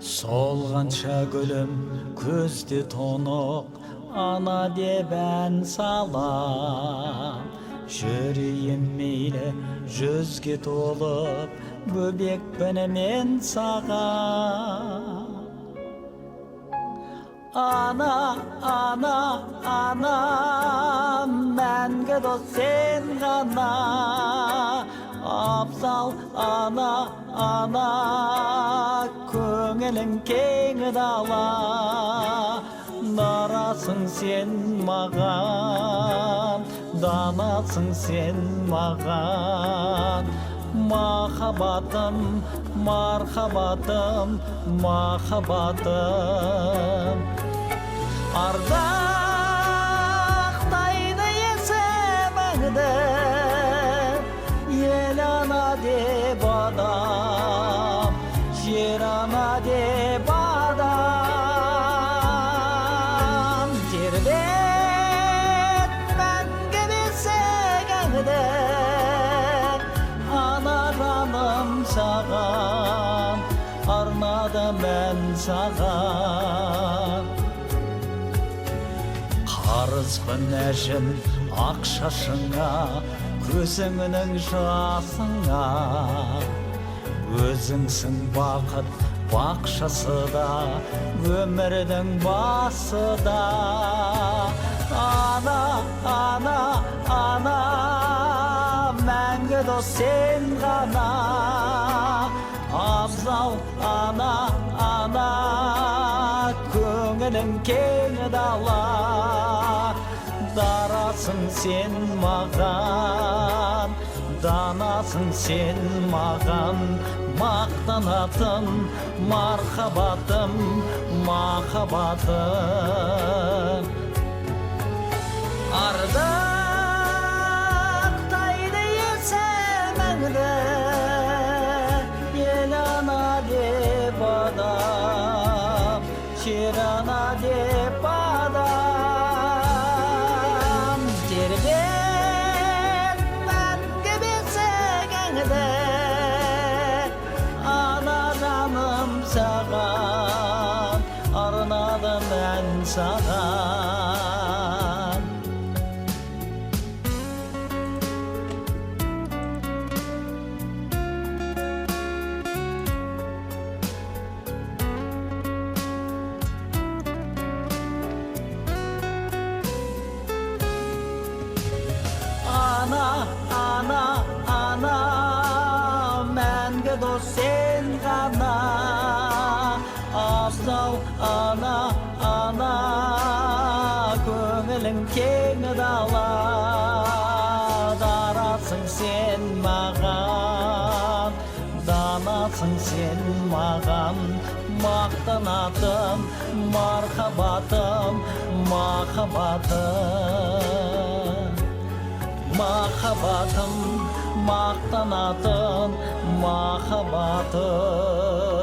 Солғанша гүлім көзде тұнық, ана деп ән салам. Жүрейім мейлі жүзге толып, бөбекпін мен саған. Ана, ана, ана, мәңгі дос сен ғана. Абзал ана, ана, көңілің кең дала. Дарасың сен маған, данасың сен маған. Махаббатым, мархабатым, махаббатым. Ардақтайды есіміңді, ел ана деп адам, жер ана деп адам. Тербет мәңгі бесігіңді, ана жаным саған, арнадым мен саған. Қарызбын әжім ақ шашыңа, көзіңнің жасыңа. Өзіңсің бақыт бақшасы да, өмірдің басы да. Ана, ана, ана, мәңгі дос сен ғана. Абзал ана, ана, көңілің кең дала. Дарасың сен маған, данасың сен маған. Мақтанатын мархабатым, махаббатым. Ардақтайды есіміңді, ел ана деп адам, жер ана деп адам. Тербет мәңгі бесігіңді, ана жаным саған, арнадым ән саған. Ана, ана, ана, мәңгі дос сен ғана. Абзал ана, ана, көңілің кең дала. Дарасың сен маған, данасың сен маған. Мақтанатын мархабатым, махаббатым. Махаббатым, мақтанатын махаббатым.